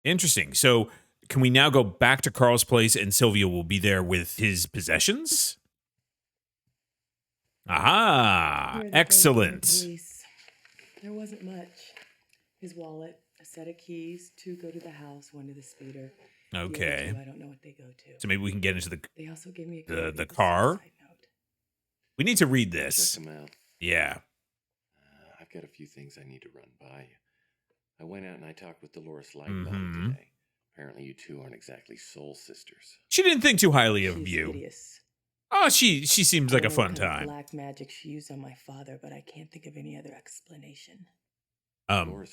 Interesting. So can we now go back to Carl's place and Sylvia will be there with his possessions? Aha! Excellent. There wasn't much. His wallet, a set of keys, 2 go to the house, 1 to the speeder. Okay. The other 2, I don't know what they go to. So maybe we can get into They also gave me a the car. We need to read this. Check them out. Yeah. I've got a few things I need to run by you. I went out and I talked with Dolores Lightbottom today. Apparently you two aren't exactly soul sisters. She didn't think too highly of She's you. hideous. Oh, she seems like a fun time. Black magic she used on my father, but I can't think of any other explanation.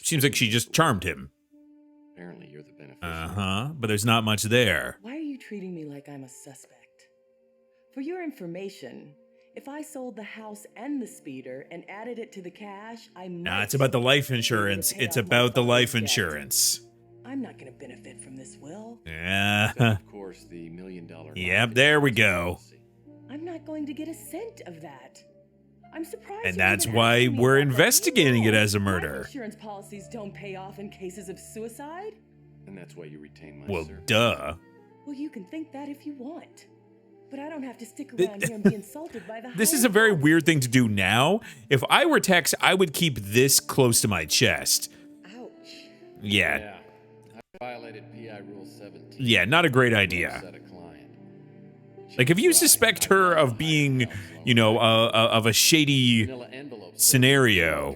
Seems like she just charmed him. Apparently you're the beneficiary. But there's not much there. Why are you treating me like I'm a suspect? For your information, if I sold the house and the speeder and added it to the cash, I might... Nah, it's about the life insurance. It's about the life insurance. I'm not going to benefit from this will. Yeah. Of course, the $1 million... Yep, there we go. I'm not going to get a cent of that. I'm surprised. And that's why we're investigating it as a murder. Life insurance policies don't pay off in cases of suicide. And that's why you retain my Well, service. duh. Well, you can think that if you want. But I don't have to stick around here and be insulted by the This is a very weird thing to do now. If I were Tex, I would keep this close to my chest. Ouch. Yeah. I violated PI Rule 17. Yeah, not a great idea. Like, if you suspect her of being, you know, of a shady scenario,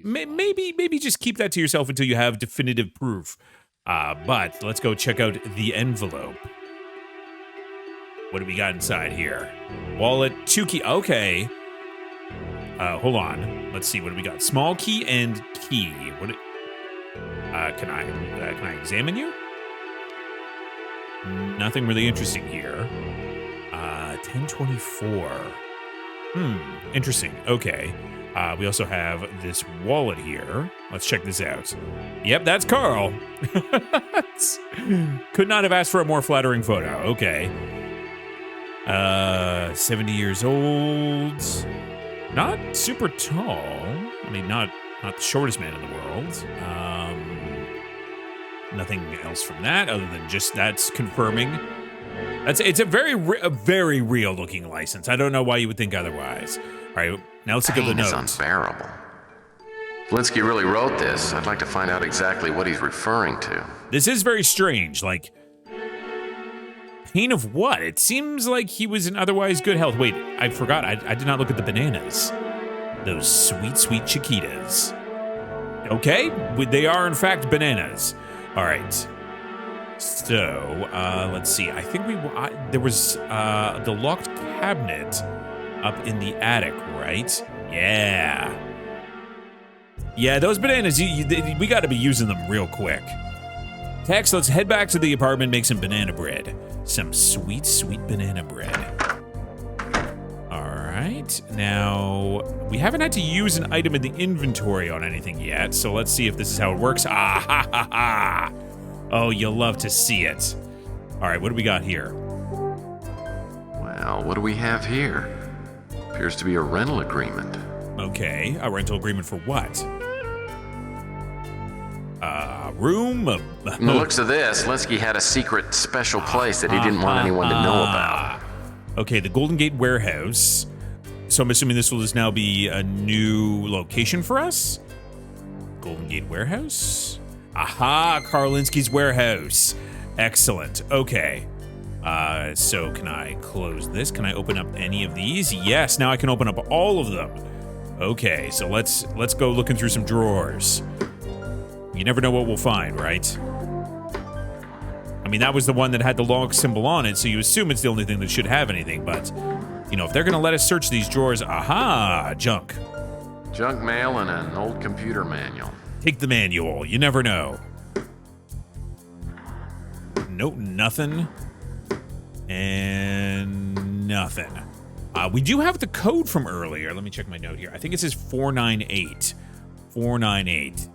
maybe just keep that to yourself until you have definitive proof. But let's go check out the envelope. What do we got inside here? Wallet, 2 key. Okay. Hold on. Let's see. What do we got? Small key and key. What? Can I examine you? Nothing really interesting here. 1024. Interesting. Okay. We also have this wallet here. Let's check this out. Yep, that's Carl. Could not have asked for a more flattering photo. Okay. 70 years old. Not super tall. I mean, not the shortest man in the world. Nothing else from that other than just that's confirming. It's a very real looking license. I don't know why you would think otherwise. All right, now let's look at the notes. Pain is unbearable. Blinsky really wrote this. I'd like to find out exactly what he's referring to. This is very strange. Like, pain of what? It seems like he was in otherwise good health. Wait, I forgot. I did not look at the bananas. Those sweet, sweet Chiquitas. Okay, they are in fact bananas. All right. So, let's see. I think there was the locked cabinet up in the attic, right? Yeah. Yeah, those bananas, we got to be using them real quick. Tex, let's head back to the apartment, make some banana bread. Some sweet, sweet banana bread. All right. Now, we haven't had to use an item in the inventory on anything yet, so let's see if this is how it works. Ah, ha, ha, ha. Oh, you'll love to see it. All right, what do we got here? Well, what do we have here? Appears to be a rental agreement. Okay, a rental agreement for what? Room? From the looks of this, Linsky had a secret special place that he didn't want anyone to know about. Okay, the Golden Gate Warehouse. So I'm assuming this will just now be a new location for us? Golden Gate Warehouse? Aha, Karlinski's warehouse. Excellent. Okay. So can I close this? Can I open up any of these? Yes, now I can open up all of them. Okay, so let's go looking through some drawers. You never know what we'll find, right? I mean, that was the one that had the log symbol on it, so you assume it's the only thing that should have anything, but, you know, if they're gonna let us search these drawers, aha, junk. Junk mail and an old computer manual. Take the manual. You never know. Nope, nothing. And nothing. We do have the code from earlier. Let me check my note here. I think it says 498. 498.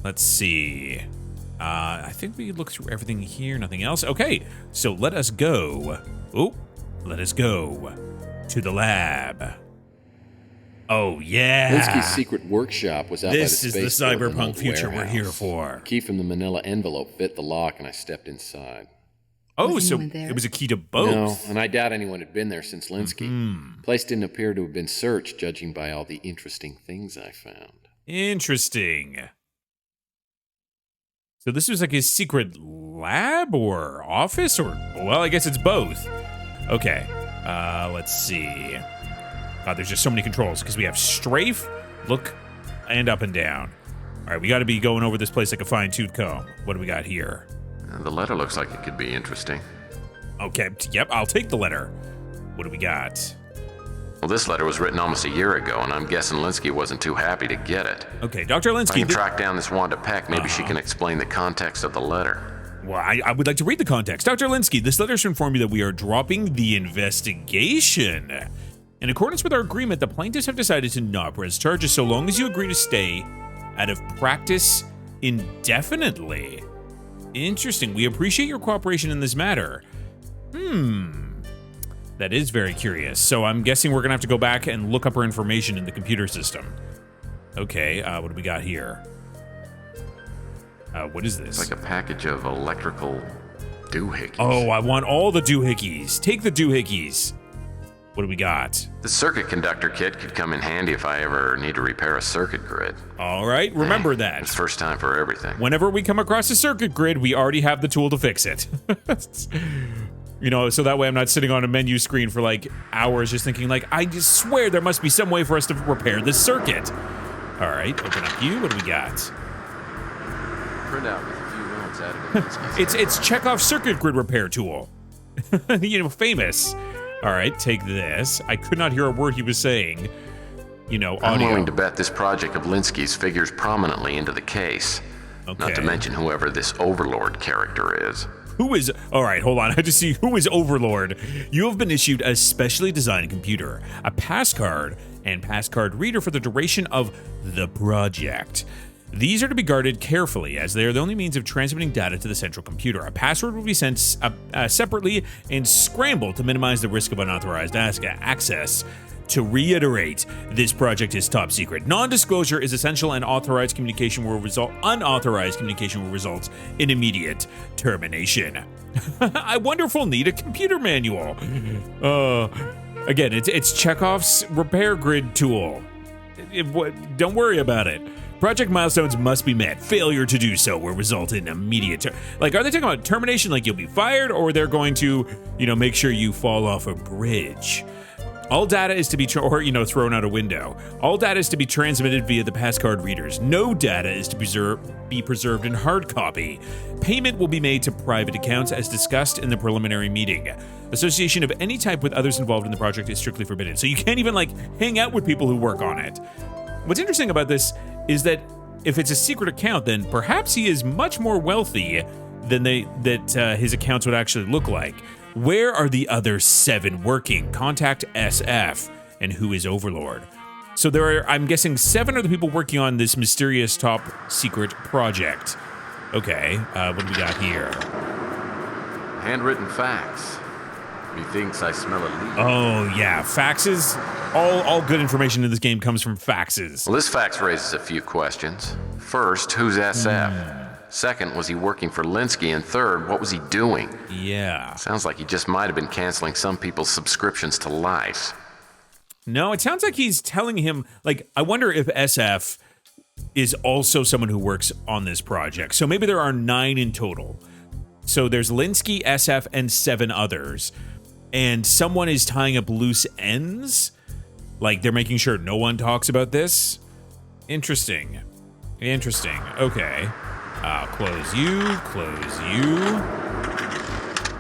Let's see. I think we looked through everything here. Nothing else. Okay, so let us go. Oh, let us go to the lab. Oh, yeah. Linsky's secret workshop was out by the This is the spaceport in an cyberpunk old future we're here warehouse. for. The key from the manila envelope fit the lock, and I stepped inside. Oh, Was so anyone there? it was a key to both. No, and I doubt anyone had been there since Linsky. The place didn't appear to have been searched, judging by all the interesting things I found. Interesting. So this was like his secret lab or office or, well, I guess it's both. Okay, let's see. God, there's just so many controls because we have strafe, look, and up and down. All right, we got to be going over this place like a fine-tooth comb. What do we got here? The letter looks like it could be interesting. Okay, yep, I'll take the letter. What do we got? Well, this letter was written almost a year ago, and I'm guessing Linsky wasn't too happy to get it. Okay, Dr. If I Linsky. can track down this Wanda Peck, maybe she can explain the context of the letter. Well, I would like to read the context. Dr. Linsky, this letter should inform you that we are dropping the investigation. In accordance with our agreement, the plaintiffs have decided to not press charges so long as you agree to stay out of practice indefinitely. Interesting. We appreciate your cooperation in this matter. That is very curious. So I'm guessing we're going to have to go back and look up our information in the computer system. Okay, what do we got here? What is this? It's like a package of electrical doohickeys. Oh, I want all the doohickeys. Take the doohickeys. What do we got? The circuit conductor kit could come in handy if I ever need to repair a circuit grid. All right, remember that. It's first time for everything. Whenever we come across a circuit grid, we already have the tool to fix it. You know, so that way I'm not sitting on a menu screen for like hours just thinking like, I just swear there must be some way for us to repair this circuit. All right, open up you. What do we got? Printout with a few notes added. It's Chekhov's circuit grid repair tool. You know, famous. All right, take this. I could not hear a word he was saying. You know, I'm audio. willing to bet this project of Linsky's figures prominently into the case. Okay. Not to mention whoever this Overlord character is. Who is... All right, hold on. I have to see who is Overlord. You have been issued a specially designed computer, a pass card, and pass card reader for the duration of the project. These are to be guarded carefully, as they are the only means of transmitting data to the central computer. A password will be sent separately and scrambled to minimize the risk of unauthorized access. To reiterate, this project is top secret. Non-disclosure is essential, and unauthorized communication will result in immediate termination. I wonder if we'll need a computer manual. Again, it's Chekhov's repair grid tool. Don't worry about it. Project milestones must be met. Failure to do so will result in immediate are they talking about termination, like you'll be fired, or they're going to, make sure you fall off a bridge? All data is to be, thrown out a window. All data is to be transmitted via the passcard readers. No data is to be preserved in hard copy. Payment will be made to private accounts as discussed in the preliminary meeting. Association of any type with others involved in the project is strictly forbidden. So you can't even hang out with people who work on it. What's interesting about this is that if it's a secret account, then perhaps he is much more wealthy than his accounts would actually look like. Where are the other 7 working? Contact SF. And who is Overlord? So there are, I'm guessing, 7 other people working on this mysterious top secret project. Okay, what do we got here? Handwritten fax. Methinks I smell a leak. Oh yeah, faxes. All good information in this game comes from faxes. Well, this fax raises a few questions. First, who's SF? Second, was he working for Linsky? And third, what was he doing? Yeah. Sounds like he just might have been canceling some people's subscriptions to Life. No, it sounds like he's telling him, I wonder if SF is also someone who works on this project. So maybe there are 9 in total. So there's Linsky, SF, and 7 others. And someone is tying up loose ends? They're making sure no one talks about this? Interesting. Okay. Close you.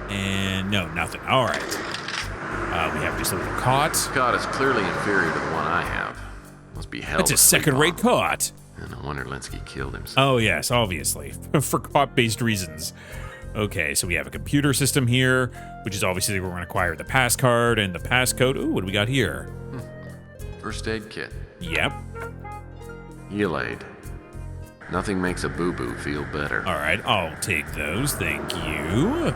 And no, nothing. All right. We have just a little cot. This cot is clearly inferior to the one I have. Must be hell. That's a second-rate cot. And no wonder Linsky killed himself. Oh, yes, obviously. For cot-based reasons. Okay, so we have a computer system here, which is obviously we're going to acquire the pass card and the passcode. Ooh, what do we got here? First aid kit. Yep. Heal aid. Nothing makes a boo-boo feel better. All right, I'll take those. Thank you.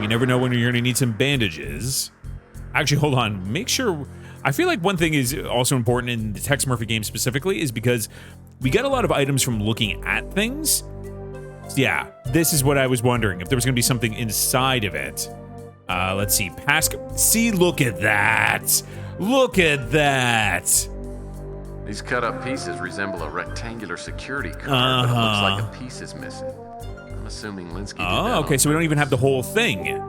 You never know when you're going to need some bandages. Actually, hold on. Make sure... I feel like one thing is also important in the Tex Murphy game specifically is because we get a lot of items from looking at things. So yeah, this is what I was wondering, if there was going to be something inside of it. Let's see. See, look at that. Look at that. These cut-up pieces resemble a rectangular security card, but it looks like a piece is missing. I'm assuming Linsky did that. Oh, okay, so we don't even have the whole thing.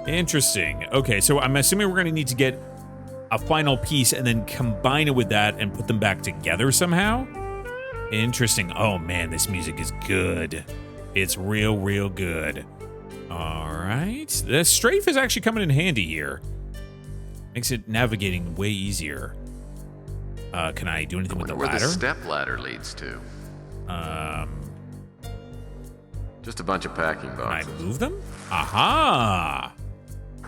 Interesting. Okay, so I'm assuming we're going to need to get a final piece and then combine it with that and put them back together somehow. Interesting. Oh, man, this music is good. It's real, real good. All right. The strafe is actually coming in handy here. Makes it navigating way easier. Can I do anything with the ladder? Where the step ladder leads to. Just a bunch of packing boxes. Can I move them? Aha!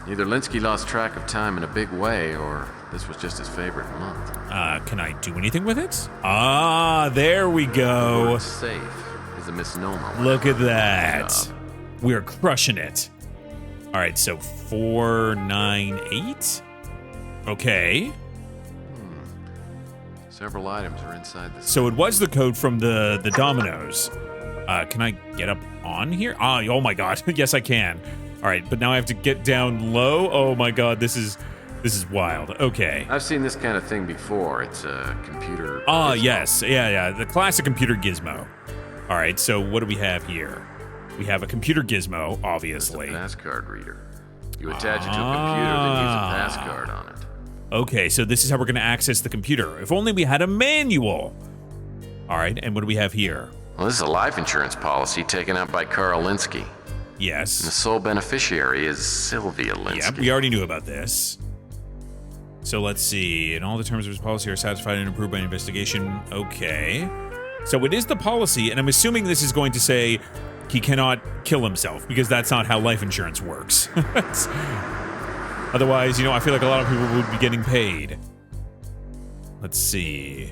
Either Linsky lost track of time in a big way, or this was just his favorite month. Can I do anything with it? Ah, there we go. The word safe is a misnomer. Look at that. We're crushing it. All right, so 498. Okay. Several items are inside the. So it was the code from the dominoes. Can I get up on here? Oh my God. Yes, I can. All right, but now I have to get down low. Oh my God, this is wild. Okay. I've seen this kind of thing before. It's a computer. Ah, yes. Yeah. The classic computer gizmo. All right, so what do we have here? We have a computer gizmo, obviously. It's a pass card reader. You attach it to a computer, then use a pass card on it. Okay, so this is how we're going to access the computer. If only we had a manual. All right, and what do we have here? Well, this is a life insurance policy taken out by Carl Linsky. Yes. And the sole beneficiary is Sylvia Linsky. Yep, we already knew about this. So let's see. And all the terms of his policy are satisfied and approved by an investigation. Okay. So it is the policy, and I'm assuming this is going to say he cannot kill himself, because that's not how life insurance works. Otherwise, I feel like a lot of people would be getting paid. Let's see.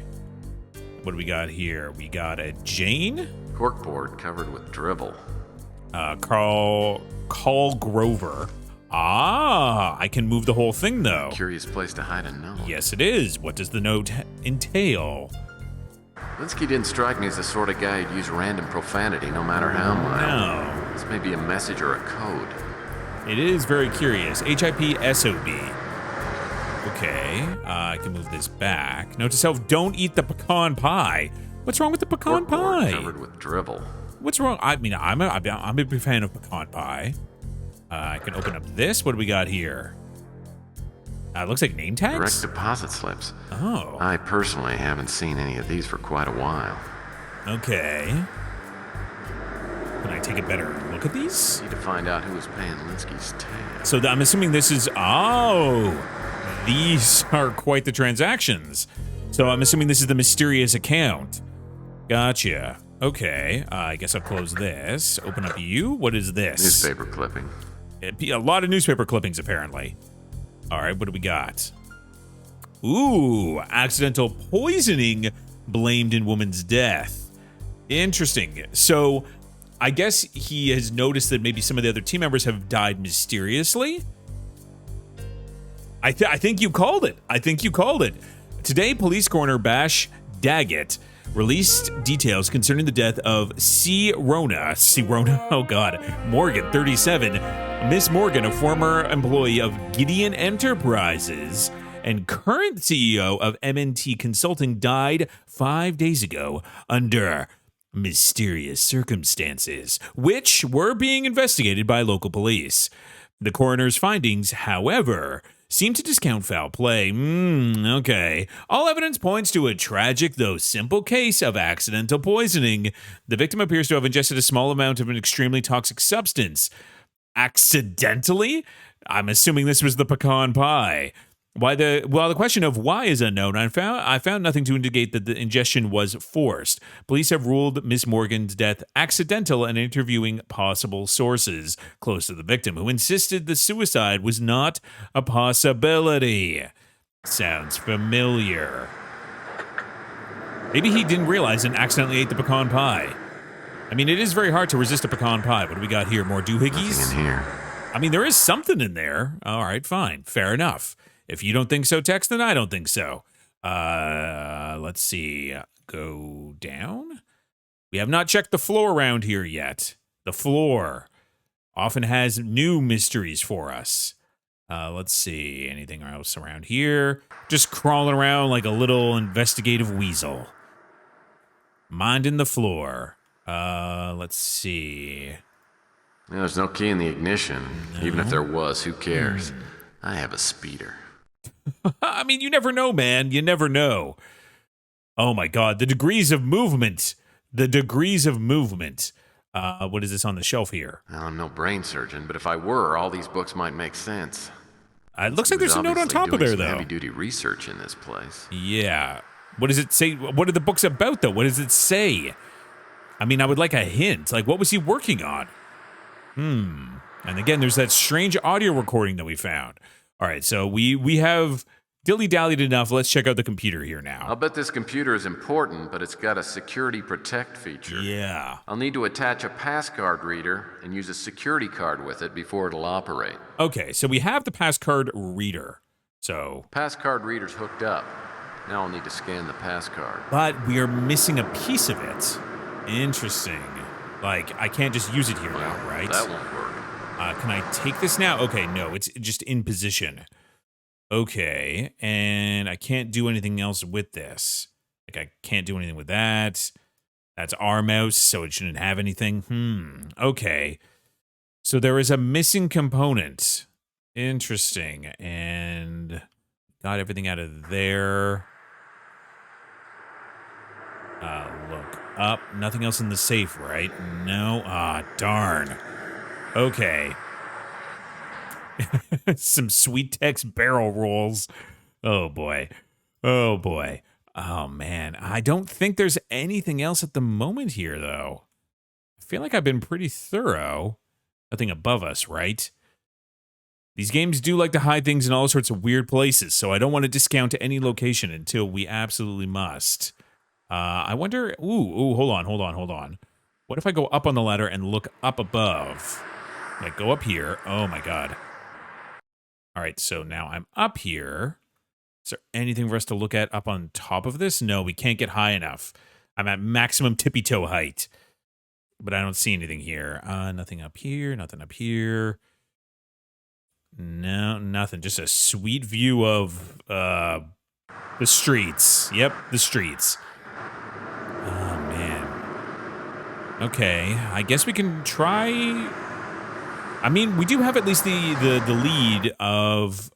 What do we got here? We got a Jane. Corkboard covered with dribble. Carl Grover. I can move the whole thing, though. Curious place to hide a note. Yes, it is. What does the note entail? Linsky didn't strike me as the sort of guy who'd use random profanity, no matter how mild. No. This may be a message or a code. It is very curious. HIP-SOB. Okay, I can move this back. Note to self, don't eat the pecan pie. What's wrong with the pecan pie? Covered with dribble. What's wrong? I mean, I'm a big fan of pecan pie. I can open up this. What do we got here? It looks like name tags? Direct deposit slips. Oh. I personally haven't seen any of these for quite a while. Okay. Can I take a better look at these? Need to find out who was paying Linsky's tab. So I'm assuming this is... Oh! These are quite the transactions. So I'm assuming this is the mysterious account. Gotcha. Okay. I guess I'll close this. Open up you. What is this? Newspaper clipping. A lot of newspaper clippings, apparently. All right, what do we got? Ooh, accidental poisoning blamed in woman's death. Interesting. So I guess he has noticed that maybe some of the other team members have died mysteriously. I think you called it. Today, police coroner Bash Daggett released details concerning the death of Rona, oh God, Morgan, 37. Miss Morgan, a former employee of Gideon Enterprises and current CEO of MNT Consulting, died 5 days ago under mysterious circumstances, which were being investigated by local police. The coroner's findings, however, seem to discount foul play. Okay. All evidence points to a tragic, though simple case of accidental poisoning. The victim appears to have ingested a small amount of an extremely toxic substance. Accidentally? I'm assuming this was the pecan pie. The question of why is unknown. I found nothing to indicate that the ingestion was forced. Police have ruled Miss Morgan's death accidental and interviewing possible sources close to the victim, who insisted the suicide was not a possibility. Sounds familiar. Maybe he didn't realize and accidentally ate the pecan pie. I mean, it is very hard to resist a pecan pie. What do we got here? More doohickeys? Nothing in here. I mean, there is something in there. All right, fine. Fair enough. If you don't think so, Tex, then I don't think so. Let's see. Go down. We have not checked the floor around here yet. The floor often has new mysteries for us. Let's see. Anything else around here? Just crawling around like a little investigative weasel. Minding the floor. Let's see. There's no key in the ignition. No. Even if there was, who cares? I have a speeder. I mean, you never know, man. You never know. Oh my God, the degrees of movement. The degrees of movement. What is this on the shelf here? I'm no brain surgeon, but if I were, all these books might make sense. It looks like there's a note on top of there, though. Heavy-duty research in this place. Yeah. What does it say? What are the books about, though? What does it say? I mean, I would like a hint. Like, what was he working on? And again, there's that strange audio recording that we found. All right, so we have dilly-dallied enough. Let's check out the computer here now. I'll bet this computer is important, but it's got a security protect feature. Yeah. I'll need to attach a passcard reader and use a security card with it before it'll operate. Okay, so we have the passcard reader. So passcard reader's hooked up. Now I'll need to scan the passcard. But we are missing a piece of it. Interesting. Like, I can't just use it here now, right? That won't work. Can I take this now? Okay, no, it's just in position. Okay, and I can't do anything else with this. Like, I can't do anything with that. That's our mouse, so it shouldn't have anything. Okay. So there is a missing component. Interesting. And got everything out of there. Look up. Nothing else in the safe, right? No. Ah, darn. Okay. Some sweet text barrel rolls. Oh, boy. Oh, boy. Oh, man. I don't think there's anything else at the moment here, though. I feel like I've been pretty thorough. Nothing above us, right? These games do like to hide things in all sorts of weird places, so I don't want to discount any location until we absolutely must. I wonder... Ooh, hold on. What if I go up on the ladder and look up above? Like, go up here. Oh, my God. All right, so now I'm up here. Is there anything for us to look at up on top of this? No, we can't get high enough. I'm at maximum tippy-toe height. But I don't see anything here. Nothing up here, nothing up here. No, nothing. Just a sweet view of the streets. Yep, the streets. Oh, man. Okay, I guess we can try... I mean, we do have at least the lead of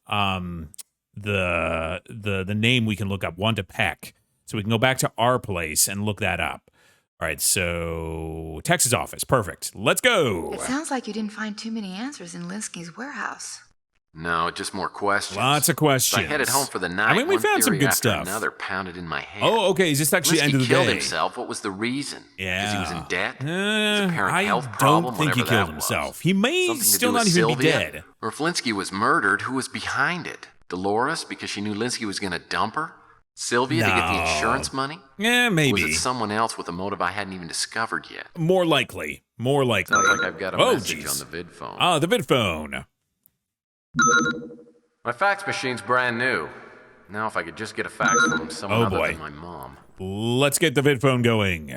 the name we can look up, Wanda Peck. So we can go back to our place and look that up. All right, so Texas office. Perfect. Let's go. It sounds like you didn't find too many answers in Linsky's warehouse. No, just more questions. Lots of questions. So I headed home for the night. I mean, we found some good after stuff. Another pounded in my head. Oh, okay. Is this actually the end of the day? Linsky killed himself. What was the reason? Yeah. Because he was in debt? Apparent health I problem, don't think he killed himself. He may Something still to do not with even be Sylvia? dead. Or if Linsky was murdered, who was behind it? Dolores, because she knew Linsky was going to dump her? Sylvia to get the insurance money? Yeah, maybe. Or was it someone else with a motive I hadn't even discovered yet? More likely. Sounds like I've got a message on the vid phone. Ah, the vid phone. My fax machine's brand new. Now if I could just get a fax from someone other than my mom. Let's get the vid phone going.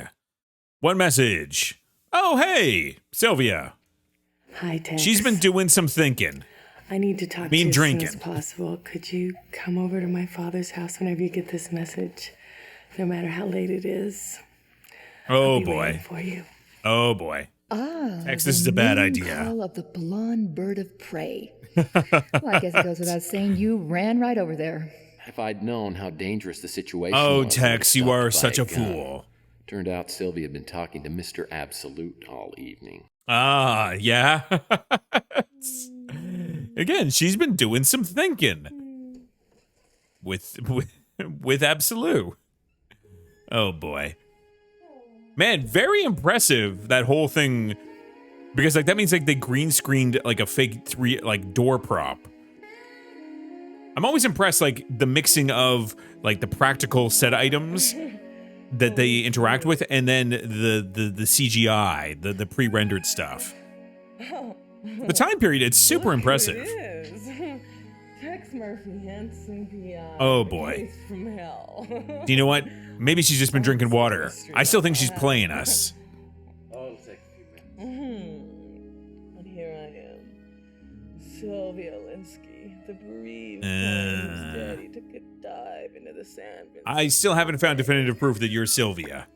One message. Oh, hey, Sylvia. Hi, Tex. She's been doing some thinking. I need to talk to you as soon as possible. Could you come over to my father's house whenever you get this message? No matter how late it is. Oh, I'll be boy. waiting for you. Oh, boy. Tex, this is a bad idea. Call of the blonde bird of prey. Well, I guess it goes without saying you ran right over there. If I'd known how dangerous the situation was. Oh, Tex, Tex, you are such a fool. Turned out Sylvia had been talking to Mr. Absolute all evening. Ah, yeah. Again, she's been doing some thinking. With Absolute. Oh, boy. Man, very impressive, that whole thing. Because, like, that means, like, they green screened, like, a fake door prop. I'm always impressed, like, the mixing of, like, the practical set items that they interact with, and then the CGI, the pre-rendered stuff. The time period, it's super impressive. It is. Tex Murphy, handsome PI. Oh, boy. Case from hell. Do you know what? Maybe she's just been drinking water. I still think she's playing us. Oh, it'll take a few minutes. And here I am, Sylvia Linsky, the bereaved son whose daddy took a dive into the sand. I still haven't found definitive proof that you're Sylvia.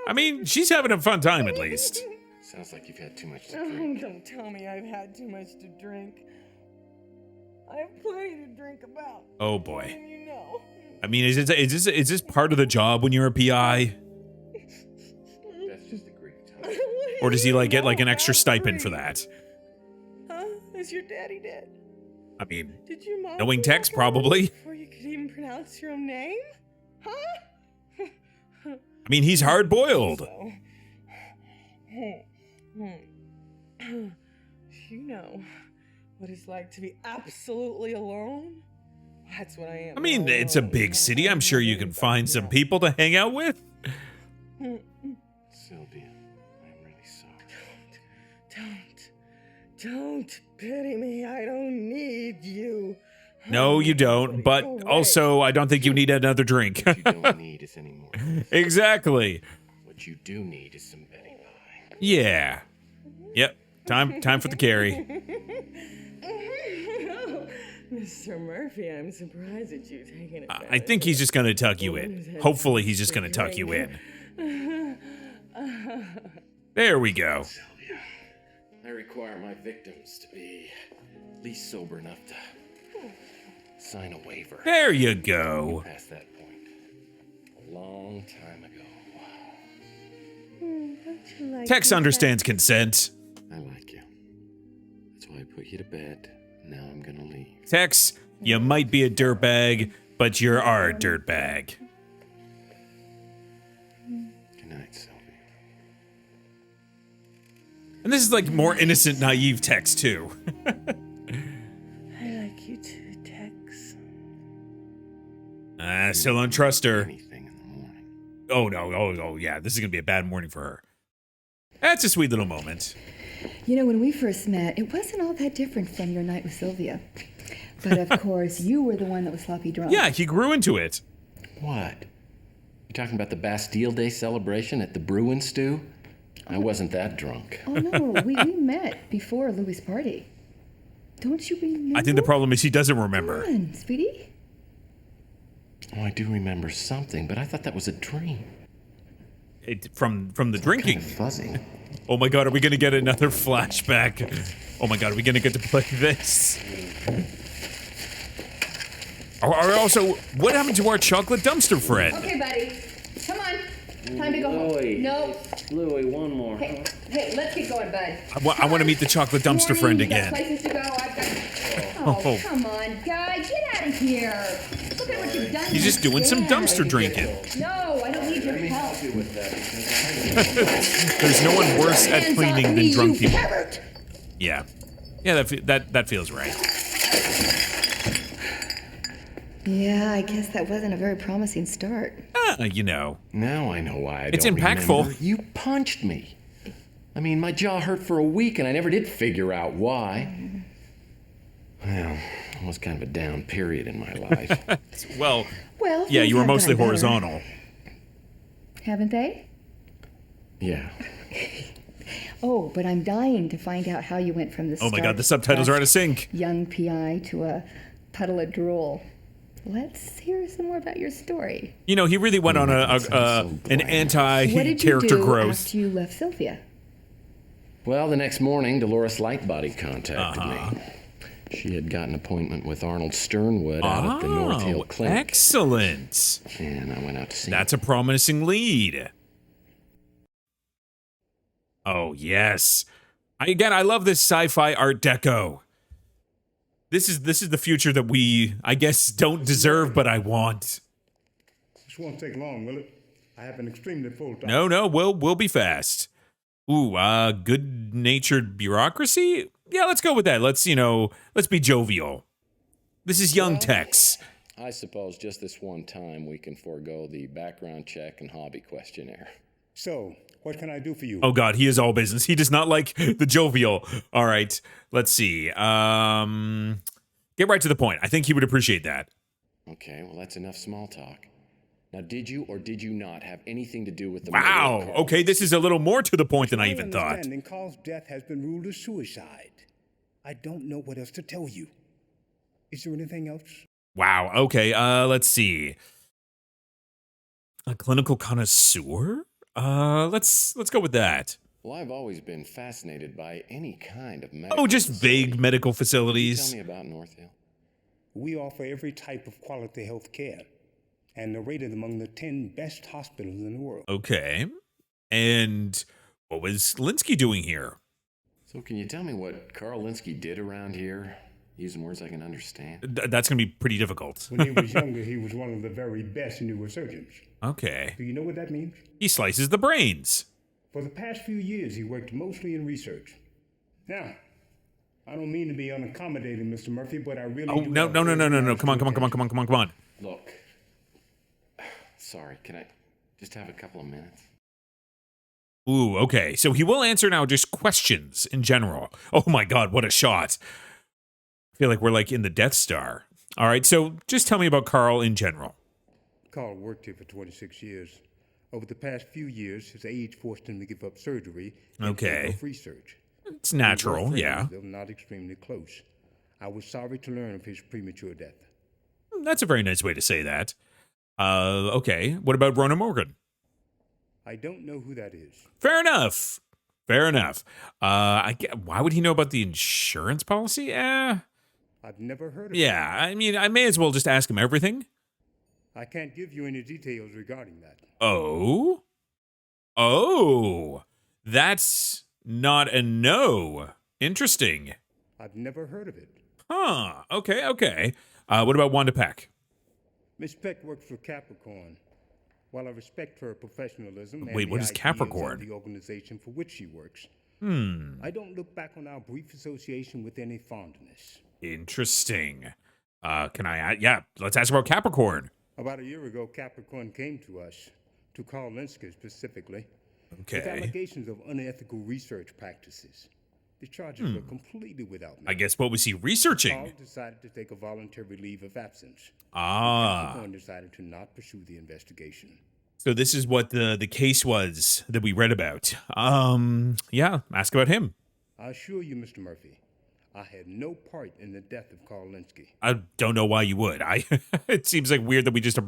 I mean, she's having a fun time at least. Sounds like you've had too much to drink. Don't tell me I've had too much to drink. I have plenty to drink about. Oh boy. And you know. I mean, is this part of the job when you're a PI? That's just a great time. Or does he like get like an extra stipend for that? Huh? Is your daddy dead? I mean, Did your mom knowing give Tex, up probably. before you could even pronounce your own name? Huh? I mean, he's hard boiled. You know what it's like to be absolutely alone? That's what I am. I mean, it's a big city. I'm sure you can find some people to hang out with. Sylvia, I'm really sorry. Don't pity me. I don't need you. No, you don't. But also, I don't think you need another drink. What you don't need is any more. Exactly. What you do need is some Betty pie. Yeah. Yep. Time for the carry. Mr. Murphy, I'm surprised at you taking it. I think he's just gonna tuck you in. Hopefully, he's just gonna tuck you in. There we go. Sylvia, I require my victims to be at least sober enough to sign a waiver. There you go. Past that point. A long time ago. Tex understands consent. I like you. That's why I put you to bed. Now I'm gonna leave. Tex, you might be a dirtbag, but you're our dirtbag. Good night, Sylvia. And this is like more innocent, naive Tex too. I like you too, Tex. I still don't trust her. Anything in the morning. Oh no, oh yeah, this is gonna be a bad morning for her. That's a sweet little moment. You know, when we first met, it wasn't all that different from your night with Sylvia. But of course, you were the one that was sloppy drunk. Yeah, he grew into it. What? You talking about the Bastille Day celebration at the Bruin Stew? I wasn't that drunk. Oh no, we met before Louis' party. Don't you remember? I think the problem is he doesn't remember. Come on, sweetie. Oh, I do remember something, but I thought that was a dream. From the drinking. Kind of fuzzy. Oh my god, are we gonna get another flashback? Oh my god, are we gonna get to play this? Also, what happened to our chocolate dumpster friend? Okay, buddy. Come on. Time to go Louie. home. No. Louie, one more. Hey, let's get going, bud. I want to meet the chocolate dumpster friend Morning, you got again. places to go. Oh, come on, guy. Get out of here. Look at what you've done. He's just doing some dumpster drinking. No, I don't need your help. There's no one worse at Hands cleaning off than me, drunk you people. pervert. Yeah. Yeah, that feels right. Yeah, I guess that wasn't a very promising start. You know. Now I know why I It's don't impactful. remember. You punched me. I mean, my jaw hurt for a week and I never did figure out why. Well, it was kind of a down period in my life. Well, Well, yeah, things you were have mostly gotten better, horizontal. haven't they? Yeah. Oh, but I'm dying to find out how you went from the Oh my god, the subtitles are out of sync. young PI to a puddle of drool. Let's hear some more about your story. You know, he really went on an What did you anti-character do growth. after you left Sylvia? Well, the next morning, Dolores Lightbody contacted me. She had got an appointment with Arnold Sternwood out at the North Hill Clinic. Excellent. And I went out to see him. That's a promising lead. Oh, yes. I love this sci-fi art deco. This is the future that we, I guess, don't deserve, but I want. This won't take long, will it? I have an extremely full time. No, we'll be fast. Ooh, good-natured bureaucracy? Yeah, let's go with that. Let's be jovial. This is young Tex. I suppose just this one time we can forego the background check and hobby questionnaire. So, what can I do for you? Oh God, he is all business. He does not like the jovial. All right, let's see. Get right to the point. I think he would appreciate that. Okay, well, that's enough small talk. Now, did you or did you not have anything to do with the Wow. murder of Carl? Okay, this is a little more to the point than I even My thought. understanding, Carl's death has been ruled as suicide. I don't know what else to tell you. Is there anything else? Wow. Okay. Let's see. A clinical connoisseur? Let's go with that. Well, I've always been fascinated by any kind of medical Oh, just facility. vague medical Can you facilities. tell me about North Hill? We offer every type of quality health care and are rated among the 10 best hospitals in the world. Okay. And what was Linsky doing here? So can you tell me what Carl Linsky did around here? Using words I can understand. That's going to be pretty difficult. When he was younger, he was one of the very best neurosurgeons. Okay. Do you know what that means? He slices the brains. For the past few years, he worked mostly in research. Now, I don't mean to be unaccommodating, Mr. Murphy, but I really Oh, do no. have very Come on. large Come on. Look, sorry, can I just have a couple of minutes? Ooh, okay. So he will answer now just questions in general. Oh my God, what a shot. I feel like we're like in the Death Star. All right, so just tell me about Carl in general. Carl worked here for 26 years. Over the past few years, his age forced him to give up surgery in Okay. favor of research. It's We were natural, friends, yeah. though not extremely close. I was sorry to learn of his premature death. That's a very nice way to say that. Okay. What about Rona Morgan? I don't know who that is. Fair enough. Why would he know about the insurance policy? I've never heard of Yeah. I mean, I may as well just ask him everything. it. I can't give you any details regarding that. Oh, that's not a no. Interesting. I've never heard of it. Huh. Okay. What about Wanda Peck? Miss Peck works for Capricorn. While I respect her professionalism Wait, and what the is ideas Capricorn? of the organization for which she works, I don't look back on our brief association with any fondness. Interesting. Let's ask about Capricorn. About a year ago, Capricorn came to us, to Carl Linsky specifically, with Okay. allegations of unethical research practices. The charges were completely without I merit. guess what was he Carl researching? decided to take a voluntary leave of absence. Ah. Capricorn decided to not pursue the investigation. So this is what the case was that we read about. Yeah, ask about him. I assure you, Mr. Murphy, I had no part in the death of Carl Linsky. I don't know why you would. It seems like weird that we just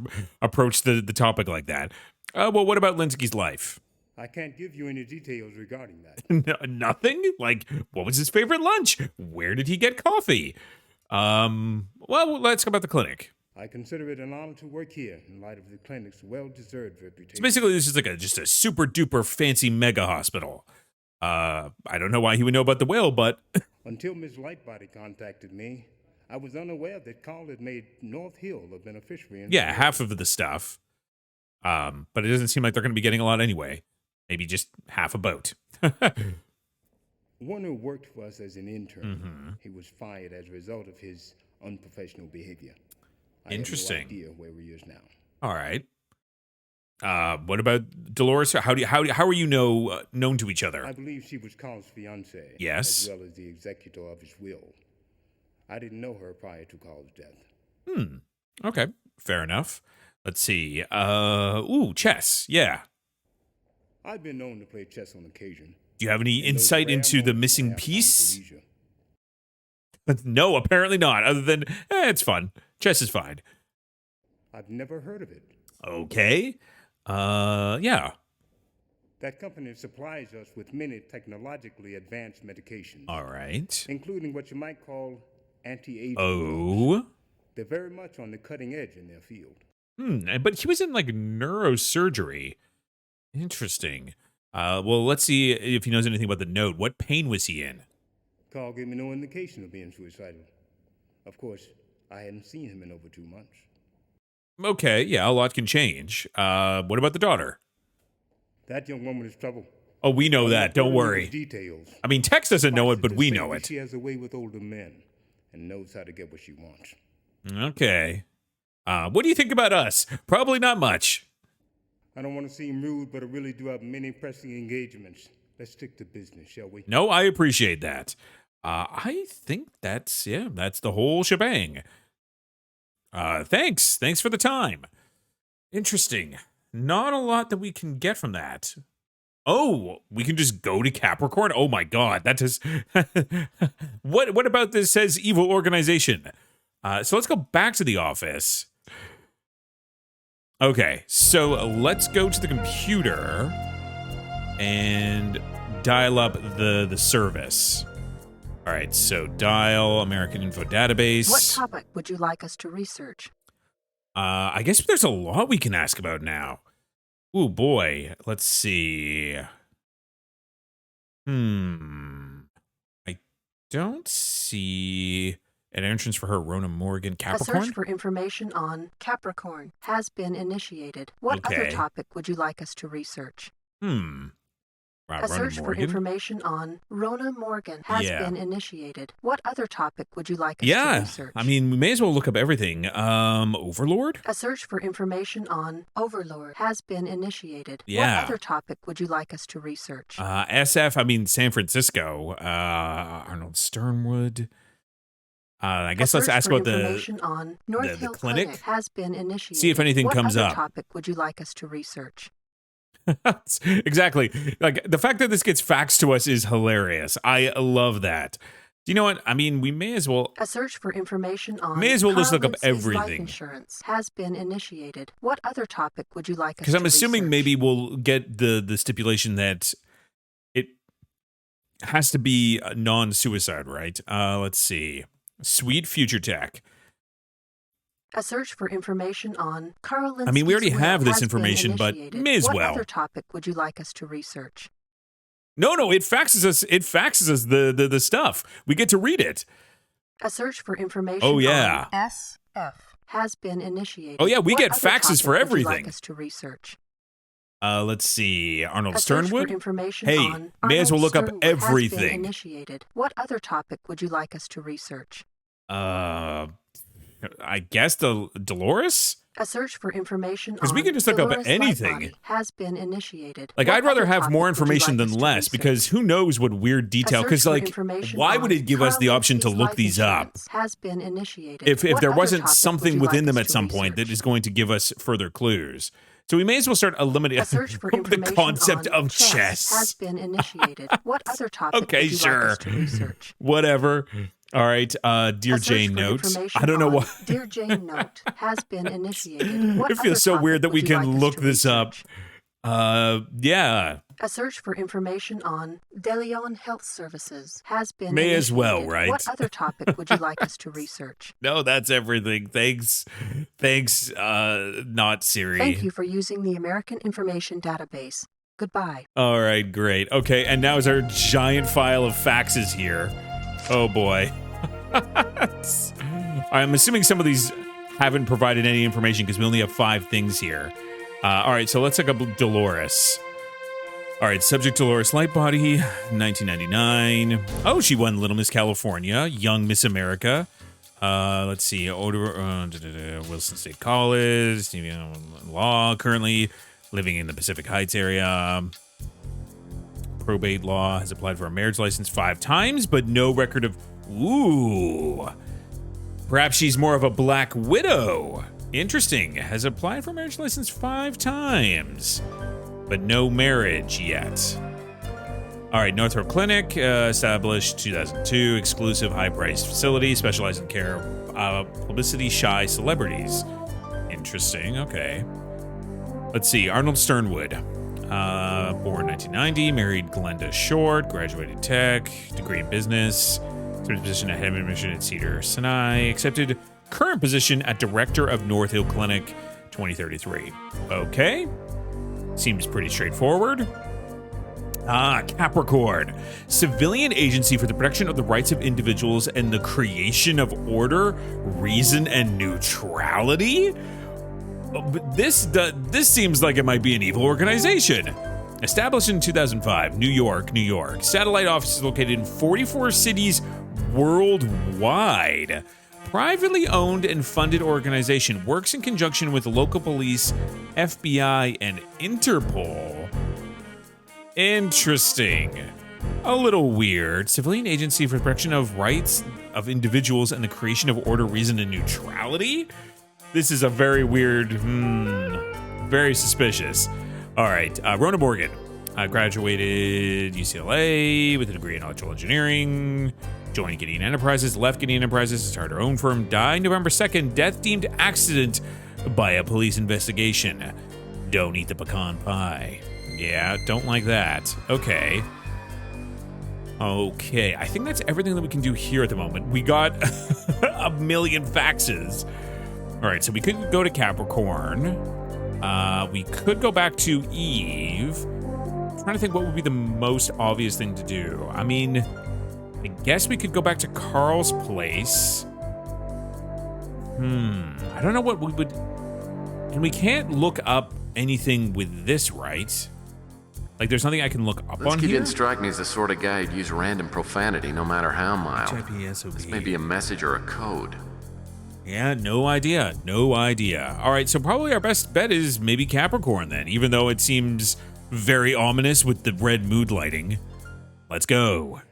approached the topic like that. Well, what about Linsky's life? I can't give you any details regarding that. Nothing? Like, what was his favorite lunch? Where did he get coffee? Well, let's go about the clinic. I consider it an honor to work here in light of the clinic's well-deserved reputation. So basically, this is like just a super duper fancy mega hospital. I don't know why he would know about the whale, but Until Ms. Lightbody contacted me, I was unaware that Carl had made North Hill a beneficiary. In yeah, half of the stuff. But it doesn't seem like they're going to be getting a lot anyway. Maybe just half a boat. Warner worked for us as an intern. He was fired as a result of his unprofessional behavior. I Interesting. have no idea where he is now. All right. What about Dolores? How are you known to each other? I believe she was Carl's fiancée. Yes. As well as the executor of his will. I didn't know her prior to Carl's death. Okay, fair enough. Let's see. Chess. Yeah. I've been known to play chess on occasion. Do you have any In those insight rare into the moments missing when I have time for piece? leisure. No, apparently not. Other than it's fun. Chess is fine. I've never heard of it. Okay. Yeah. That company supplies us with many technologically advanced medications, All right. including what you might call anti-aging. drugs. Oh. They're very much on the cutting edge in their field. But he was in like neurosurgery. Interesting. Well, let's see if he knows anything about the note. What pain was he in? Carl gave me no indication of being suicidal. Of course, I hadn't seen him in over 2 months. Okay, yeah, a lot can change. What about the daughter? That young woman is trouble. Oh, we know I'm that. not Don't going into worry. Details. I mean, Tex doesn't know it, Suffice but to we say know that it. She has a way with older men and knows how to get what she wants. Okay. What do you think about us? Probably not much. I don't want to seem rude, but I really do have many pressing engagements. Let's stick to business, shall we? No, I appreciate that. I think that's the whole shebang. Thanks for the time. Interesting. Not a lot that we can get from that. Oh, we can just go to Capricorn? Oh my god, that is... What about this says evil organization? So let's go back to the office. Okay, so let's go to the computer and dial up the service. All right, so dial American Info Database. What topic would you like us to research? I guess there's a lot we can ask about now. Ooh, boy. Let's see. I don't see an entrance for her. Rona Morgan, Capricorn? A search for information on Capricorn has been initiated. What other topic would you like us to research? Wow, a search for information on Rona Morgan has been initiated. What other topic would you like us to research? I mean, we may as well look up everything. Overlord? A search for information on Overlord has been initiated. Yeah. What other topic would you like us to research? SF, I mean, San Francisco. Arnold Sternwood. I guess let's ask about information on North Hill clinic. Has been initiated. See if anything comes up. What other topic would you like us to research? Exactly. Like, the fact that this gets faxed to us is hilarious. I love that. Do you know what? I mean, we may as well... A search for information on... May as well just look up everything. Life insurance has been initiated. What other topic would you like us to Because I'm assuming maybe we'll get the stipulation that it has to be non-suicide, right? Let's see. Sweet future tech. A search for information on Carl Linsky's I mean, we already will have this has information, been but initiated. may as well. What other topic would you like us to research? No, it faxes us. It faxes us the stuff. We get to read it. A search for information on SF has been initiated. Oh yeah, we what get other faxes for topic would you everything. like us to research? Let's see. Arnold A search Sternwood. for information Hey, on may as well look up Arnold Sternwood has been everything. initiated. What other topic would you like us to research? I guess the Dolores? A search for information Because we can just look up Dolores anything. Lightbody has been initiated. Like, What I'd rather other have topic more would you information like than us to less, research? because who knows what weird detail. A search Because, for like, information why on would it give us the Carl option to Linsky's look life these up? insurance has been initiated. If What there other wasn't topic something would you within like them us at to some point that research? is going to give us further clues. So we may as well start eliminating A search for the information concept on of chess. has been initiated. What other topic Okay, would you sure. like us to research? Whatever. All right, Dear A search Jane for Note. information I don't know on why. Dear Jane Note has been initiated. What It other feels so topic weird that would we you can like us look to this up. research? Yeah. A search for information on DeLeon Health Services has been May as well, initiated. right? What other topic would you like us to research? No, that's everything. Thanks, not Siri. Thank you for using the American Information Database. Goodbye. All right, great. Okay, and now is our giant file of faxes here. Oh boy. I'm assuming some of these haven't provided any information because we only have 5 things here. All right, so let's look up Dolores. All right, subject Dolores Lightbody, 1999. Oh, she won Little Miss California, Young Miss America. Let's see, Wilson State College, law, currently living in the Pacific Heights area. Probate law, has applied for a marriage license 5 times, but no record of... Ooh. Perhaps she's more of a black widow. Interesting. Has applied for a marriage license 5 times, but no marriage yet. All right, Northrop Clinic, established 2002, exclusive high-priced facility, specialized in care of publicity-shy celebrities. Interesting, okay. Let's see, Arnold Sternwood, born 1990, married Glenda Short, graduated tech, degree in business, third position at head of admission at Cedar Sinai, accepted current position at director of North Hill Clinic, 2033. Okay, seems pretty straightforward. Capricorn, civilian agency for the protection of the rights of individuals and the creation of order, reason, and neutrality. But this seems like it might be an evil organization. Established in 2005, New York. Satellite offices located in 44 cities worldwide. privately owned and funded organization. Works in conjunction with local police, FBI, and Interpol. Interesting. A little weird. Civilian agency for the protection of rights of individuals and the creation of order, reason, and neutrality? This is a very weird, very suspicious. All right, Rona Morgan graduated UCLA with a degree in electrical engineering, joined Gideon Enterprises, left Gideon Enterprises to start her own firm, died November 2nd, death deemed accident by a police investigation. Don't eat the pecan pie. Yeah, don't like that. Okay, I think that's everything that we can do here at the moment. We got a million faxes. All right, so we could go to Capricorn. We could go back to Eve. I'm trying to think what would be the most obvious thing to do. I mean, I guess we could go back to Carl's place. I don't know what we would... And we can't look up anything with this, right? Like, there's nothing I can look up on here? Didn't strike me as the sort of guy who'd use random profanity, no matter how mild. This may be a message or a code. Yeah, no idea. All right, so probably our best bet is maybe Capricorn then, even though it seems very ominous with the red mood lighting. Let's go.